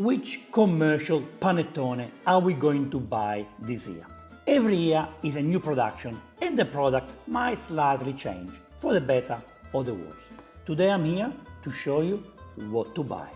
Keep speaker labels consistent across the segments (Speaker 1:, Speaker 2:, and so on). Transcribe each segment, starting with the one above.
Speaker 1: which commercial panettone are we going to buy this year? Every year is a new production and the product might slightly change, for the better or the worse. Today I'm here to show you what to buy.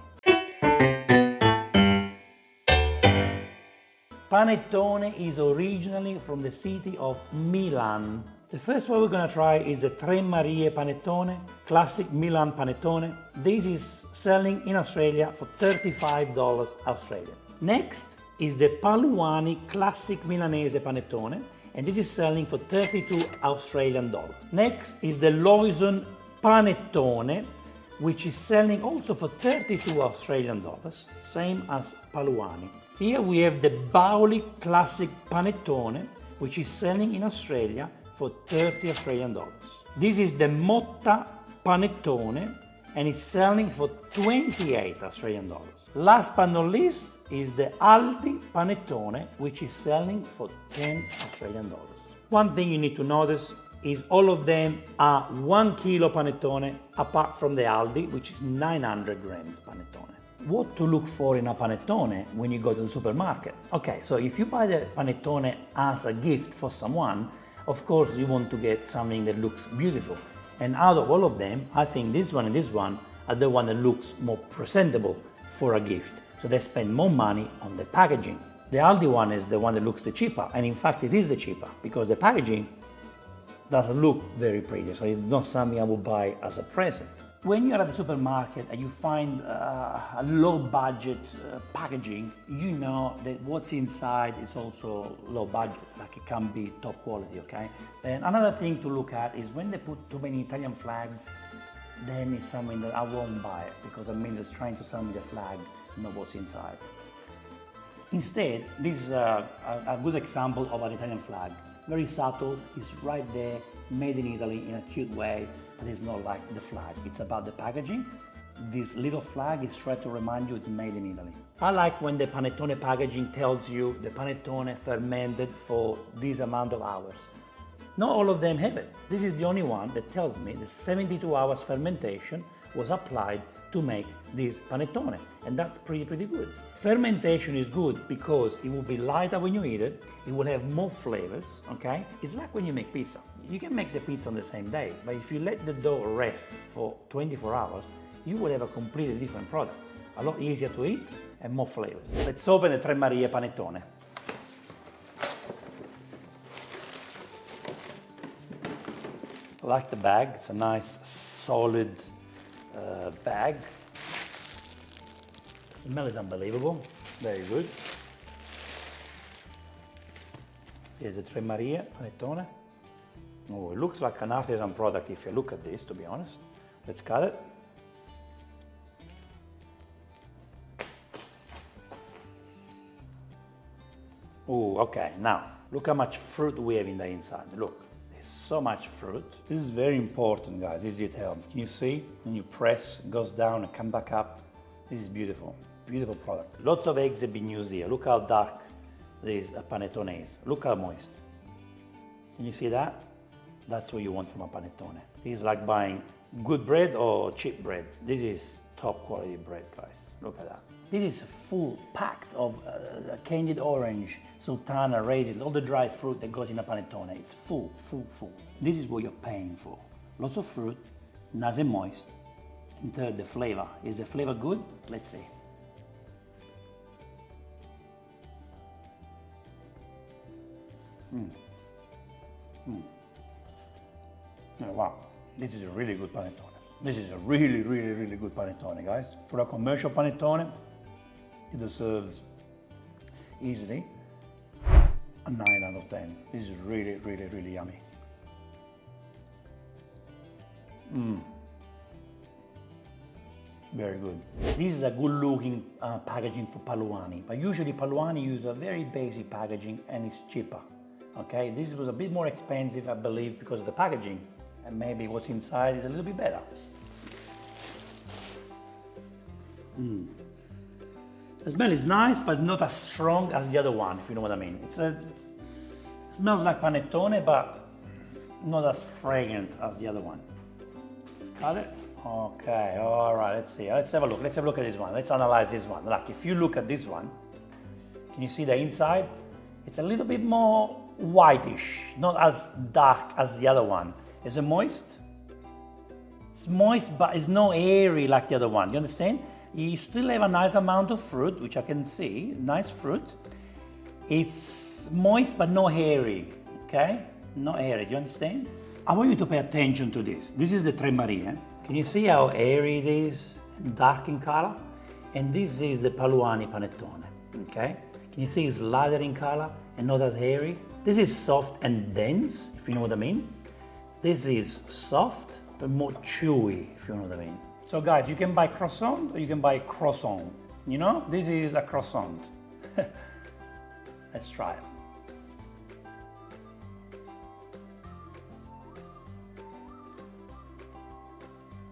Speaker 1: Panettone is originally from the city of Milan. The first one we're going to try is the Tremarie Panettone, classic Milan Panettone. This is selling in Australia for $35 Australian. Next is the Paluani classic Milanese Panettone, and this is selling for 32 Australian dollars. Next is the Loison Panettone, which is selling also for 32 Australian dollars, same as Paluani. Here we have the Bauli classic Panettone, which is selling in Australia for 30 Australian dollars. This is the Motta Panettone, and it's selling for 28 Australian dollars. Last but not least is the Aldi Panettone, which is selling for 10 Australian dollars. One thing you need to notice is all of them are 1 kilo panettone, apart from the Aldi, which is 900 grams panettone. What to look for in a panettone when you go to the supermarket? Okay, so if you buy the panettone as a gift for someone, of course you want to get something that looks beautiful. And out of all of them, I think this one and this one are the one that looks more presentable for a gift. So they spend more money on the packaging. The Aldi one is the one that looks the cheaper, and in fact it is the cheaper because the packaging doesn't look very pretty, so it's not something I would buy as a present. When you're at the supermarket and you find a low budget packaging, you know that what's inside is also low budget, like it can be top quality, okay? And another thing to look at is when they put too many Italian flags, then it's something that I won't buy it because I mean it's trying to sell me the flag, not what's inside. Instead, this is a good example of an Italian flag. Very subtle, it's right there, made in Italy in a cute way, but it's not like the flag. It's about the packaging. This little flag is trying to remind you it's made in Italy. I like when the panettone packaging tells you the panettone fermented for this amount of hours. Not all of them have it. This is the only one that tells me that 72 hours fermentation was applied to make this panettone, and that's pretty good. Fermentation is good because it will be lighter when you eat it, it will have more flavors, okay? It's like when you make pizza. You can make the pizza on the same day, but if you let the dough rest for 24 hours, you will have a completely different product. A lot easier to eat and more flavors. Let's open the Tremarie Panettone. I like the bag, it's a nice solid bag. The smell is unbelievable, very good. Here's a Tremarie Panettone. Oh, it looks like an artisan product if you look at this, to be honest. Let's cut it. Oh, okay, now look how much fruit we have in the inside. Look. So much fruit. This is very important, guys, this detail. Can you see? When you press, it goes down and come back up. This is beautiful, beautiful product. Lots of eggs have been used here. Look how dark this panettone is. Look how moist. Can you see that? That's what you want from a panettone. It's like buying good bread or cheap bread. This is top quality bread, guys. Look at that. This is full, packed of candied orange, sultana, raisins, all the dry fruit that goes in a panettone. It's full. This is what you're paying for. Lots of fruit, nice and moist. And third, the flavor. Is the flavor good? Let's see. Oh, wow, this is a really good panettone. This is a really good panettone, guys. For a commercial panettone, it deserves easily a 9 out of 10. This is really yummy. Very good. This is a good looking packaging for Paluani, but usually Paluani use a very basic packaging and it's cheaper. Okay, this was a bit more expensive, I believe, because of the packaging, and maybe what's inside is a little bit better. The smell is nice, but not as strong as the other one, if you know what I mean. It smells like panettone, but not as fragrant as the other one. Let's cut it. Okay, all right, let's see. Let's have a look. Let's have a look at this one. Let's analyze this one. Like, if you look at this one, can you see the inside? It's a little bit more whitish, not as dark as the other one. Is it moist? It's moist, but it's not airy like the other one. You understand? You still have a nice amount of fruit, which I can see. Nice fruit. It's moist, but not hairy. Okay? Not hairy. Do you understand? I want you to pay attention to this. This is the Tremarie. Can you see how airy it is and dark in color? And this is the Paluani Panettone. Okay? Can you see it's lighter in color and not as hairy? This is soft and dense, if you know what I mean. This is soft, but more chewy, if you know what I mean. So guys, you can buy croissant or you can buy croissant. You know, this is a croissant. Let's try it.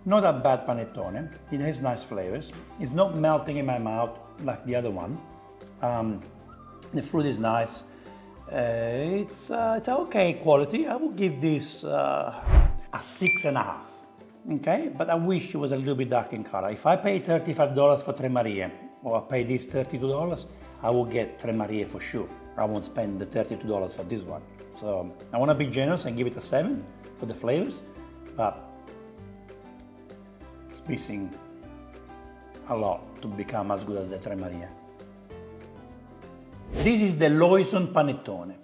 Speaker 1: Not a bad panettone. It has nice flavors. It's not melting in my mouth like the other one. The fruit is nice. It's okay quality. I will give this a 6.5. Okay, but I wish it was a little bit dark in color. If I pay $35 for Tremarie, or I pay this $32, I will get Tremarie for sure. I won't spend the $32 for this one. So I want to be generous and give it a 7 for the flavors, but it's missing a lot to become as good as the Tremarie. This is the Loison Panettone.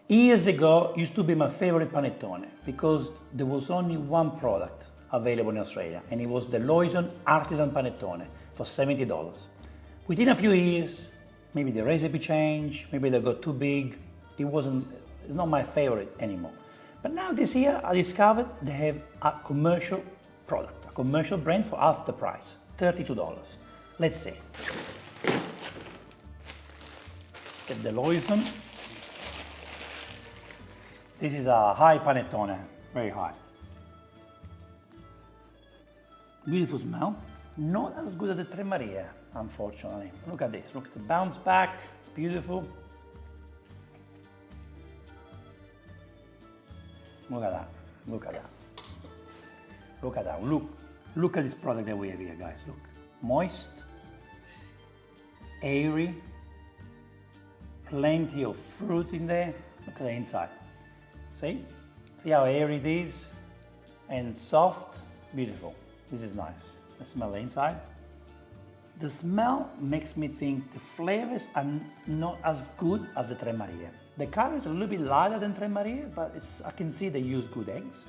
Speaker 1: Years ago, it used to be my favorite panettone because there was only one product available in Australia, and it was the Loison Artisan Panettone for $70. Within a few years, maybe the recipe changed, maybe they got too big. It's not my favorite anymore. But now this year, I discovered they have a commercial product, a commercial brand for half the price, $32. Let's see. Get the Loison. This is a high panettone, very high. Beautiful smell. Not as good as the Tremarie, unfortunately. Look at this. Look at the bounce back. Beautiful. Look at that. Look at that. Look at that. Look at this product that we have here, guys. Look. Moist. Airy. Plenty of fruit in there. Look at the inside. See? See how airy it is? And soft. Beautiful. This is nice. Let's smell the inside. The smell makes me think the flavors are not as good as the Tremarie. The color is a little bit lighter than Tremarie, but I can see they use good eggs.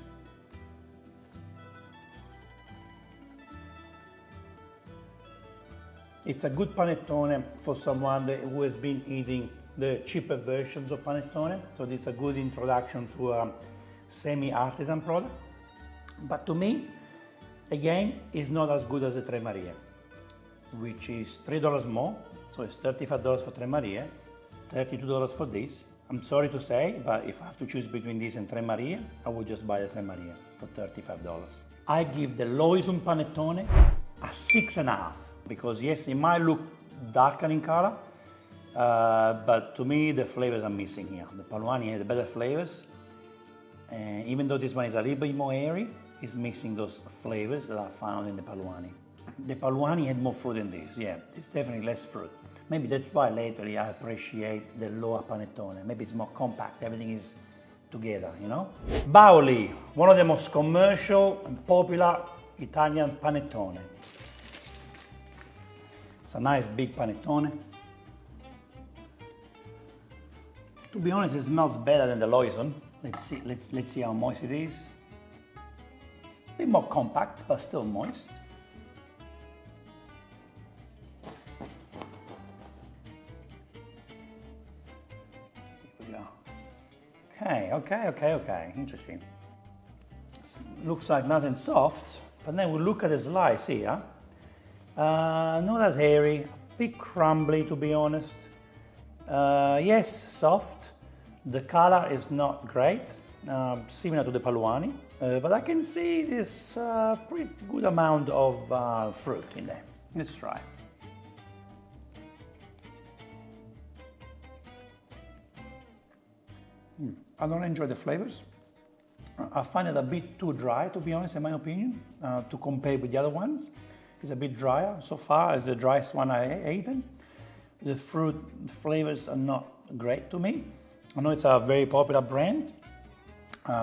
Speaker 1: It's a good panettone for someone who has been eating the cheaper versions of panettone. So it's a good introduction to a semi-artisan product. But to me, again, it's not as good as the Tremarie, which is $3 more. So it's $35 for Tremarie, $32 for this. I'm sorry to say, but if I have to choose between this and Tremarie, I would just buy the Tremarie for $35. I give the Loison Panettone a 6.5 because yes, it might look darker in color, but to me the flavors are missing here. The Paluani has better flavors, and even though this one is a little bit more airy, it's missing those flavors that are found in the Paluani. The Paluani had more fruit than this, yeah, it's definitely less fruit. Maybe that's why lately I appreciate the lower panettone. Maybe it's more compact, everything is together, you know? Bauli, one of the most commercial and popular Italian panettone. It's a nice big panettone. To be honest, it smells better than the Loison. Let's see how moist it is. It's a bit more compact, but still moist. Okay, interesting. Looks like nice and soft, but then we look at the slice here. Not as hairy, a bit crumbly to be honest. Yes, soft. The color is not great, similar to the Paluani, but I can see this pretty good amount of fruit in there. Let's try. I don't enjoy the flavors. I find it a bit too dry, to be honest, in my opinion, to compare with the other ones. It's a bit drier so far. It's the driest one I eaten. The fruit flavors are not great to me. I know it's a very popular brand.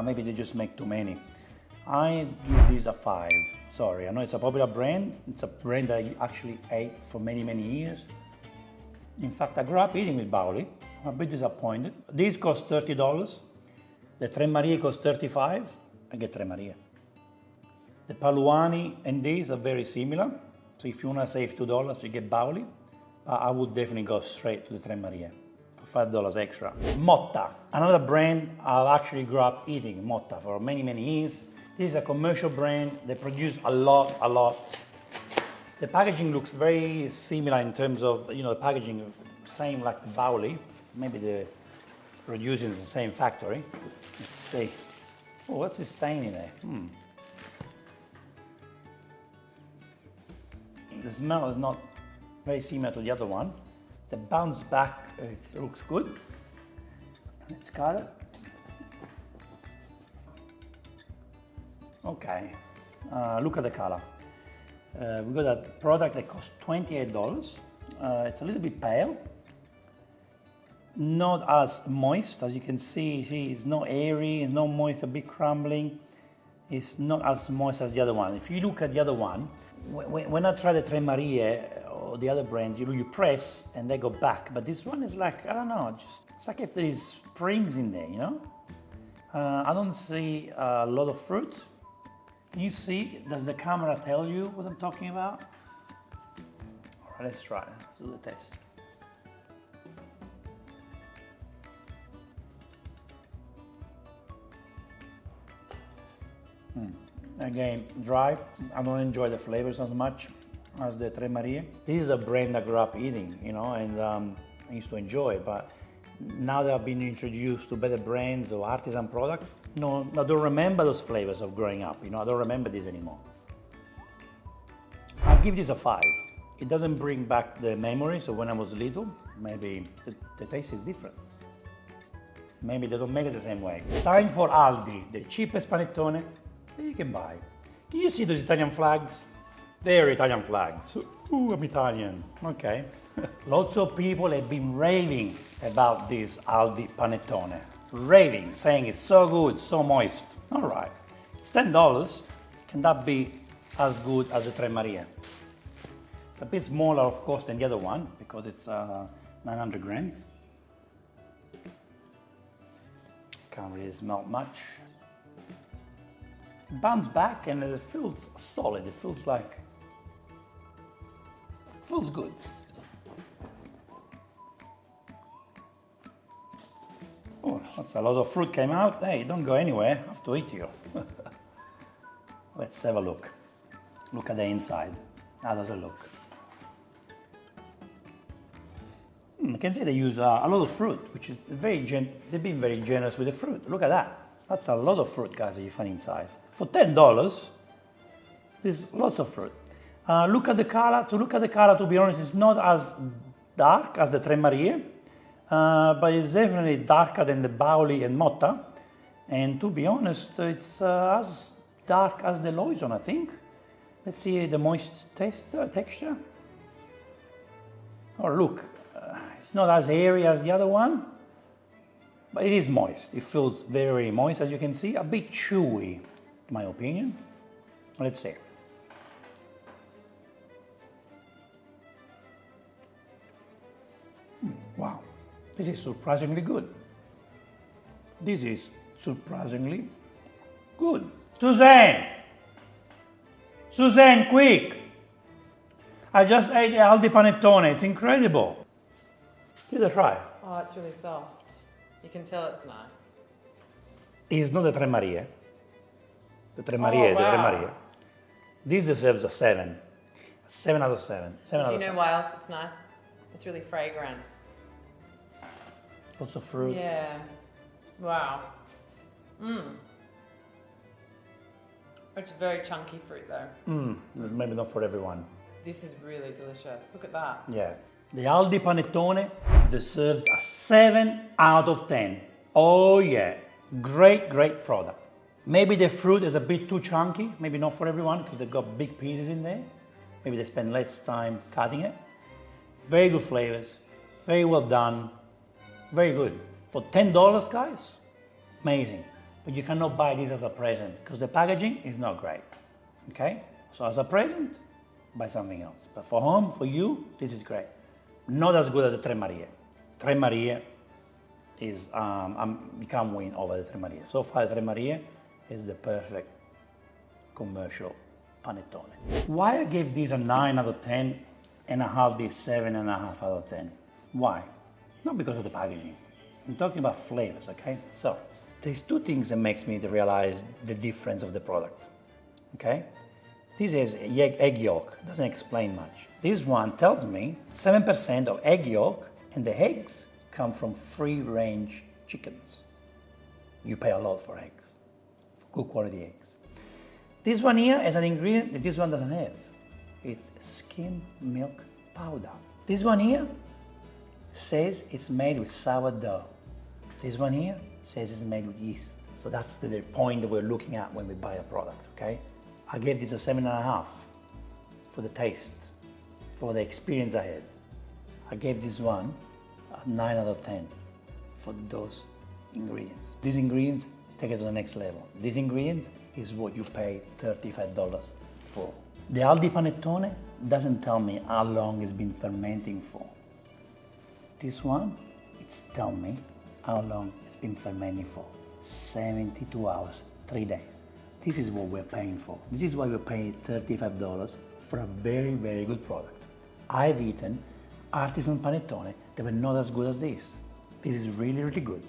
Speaker 1: Maybe they just make too many. I give this a 5. Sorry, I know it's a popular brand. It's a brand that I actually ate for many, many years. In fact, I grew up eating with Bauli. I'm a bit disappointed. These cost $30. The Tremarie cost $35. I get Tremarie. The Paluani and these are very similar. So if you want to save $2, you get Bauli. But I would definitely go straight to the Tremarie for $5 extra. Motta, another brand I've actually grew up eating Motta for many, many years. This is a commercial brand. They produce a lot. The packaging looks very similar in terms of, the packaging, same like the Bauli. Maybe they're producing in the same factory. Let's see. Oh, what's this stain in there? The smell is not very similar to the other one. The bounce back, it looks good. Let's cut it. Okay, look at the color. We got a product that costs $28. It's a little bit pale. Not as moist, as you can see. It's not airy, it's not moist, a bit crumbling. It's not as moist as the other one. If you look at the other one, when I try the Tremarie or the other brands, you press and they go back. But this one is like, I don't know, it's like if there is springs in there, I don't see a lot of fruit. Can you see? Does the camera tell you what I'm talking about? All right, let's try. Let's do the test. Again, dry. I don't enjoy the flavors as much as the Tremarie. This is a brand I grew up eating, and I used to enjoy. But now that I've been introduced to better brands or artisan products, I don't remember those flavors of growing up. I don't remember this anymore. I'll give this a 5. It doesn't bring back the memories of when I was little. Maybe the taste is different. Maybe they don't make it the same way. Time for Aldi, the cheapest panettone that you can buy. Can you see those Italian flags? They're Italian flags. Ooh, I'm Italian. Okay. Lots of people have been raving about this Aldi Panettone. Raving, saying it's so good, so moist. All right. It's $10. Can that be as good as the Tremarie? It's a bit smaller, of course, than the other one because it's 900 grams. Can't really smell much. Bounce back and it feels solid. It feels good. Oh, that's a lot of fruit came out. Hey, don't go anywhere. I have to eat you. Let's have a look. Look at the inside. How does it look? You can see they use a lot of fruit, which is they've been very generous with the fruit. Look at that. That's a lot of fruit, guys, that you find inside. For $10, there's lots of fruit. Look at the color. To be honest, it's not as dark as the Tremarie, but it's definitely darker than the Bauli and Motta. And to be honest, it's as dark as the Loison, I think. Let's see the moist texture. Oh, look, it's not as airy as the other one, but it is moist. It feels very moist, as you can see, a bit chewy, in my opinion. Let's see. Wow, this is surprisingly good. This is surprisingly good. Suzanne, quick! I just ate the Aldi Panettone. It's incredible. Give it a try.
Speaker 2: Oh, it's really soft. You can tell it's nice.
Speaker 1: It's not the Tremarie. The Tremarie. This deserves a 7. 7 out of 7.
Speaker 2: Do you know why else it's nice? It's really fragrant.
Speaker 1: Lots of fruit.
Speaker 2: Yeah. Wow. It's very chunky fruit though.
Speaker 1: Maybe not for everyone.
Speaker 2: This is really delicious. Look at that.
Speaker 1: Yeah. The Aldi Panettone deserves a 7 out of 10. Oh yeah. Great product. Maybe the fruit is a bit too chunky, maybe not for everyone because they've got big pieces in there. Maybe they spend less time cutting it. Very good flavors, very well done, very good. For $10, guys, amazing. But you cannot buy this as a present because the packaging is not great, okay? So as a present, buy something else. But for home, for you, this is great. Not as good as the Tremarie. Tremarie is, you can't win over the Tremarie. So far, the Tremarie is the perfect commercial panettone. Why I gave this a 9 out of 10 and a half this 7.5 out of 10? Why? Not because of the packaging. I'm talking about flavors, okay? So, there's two things that makes me realize the difference of the product, okay? This is egg yolk, doesn't explain much. This one tells me 7% of egg yolk, and the eggs come from free-range chickens. You pay a lot for eggs, for good quality eggs. This one here is an ingredient that this one doesn't have. It's skim milk powder. This one here says it's made with sourdough. This one here says it's made with yeast. So that's the point that we're looking at when we buy a product, okay? I gave this a 7.5 for the taste, for the experience I had. I gave this one a 9 out of 10 for those ingredients. These ingredients take it to the next level. These ingredients is what you pay $35 for. The Aldi Panettone doesn't tell me how long it's been fermenting for. This one, it's telling me how long it's been fermenting for. 72 hours, 3 days. This is what we're paying for. This is why we're paying $35 for a very, very good product. I've eaten artisan panettone that were not as good as this. This is really, really good.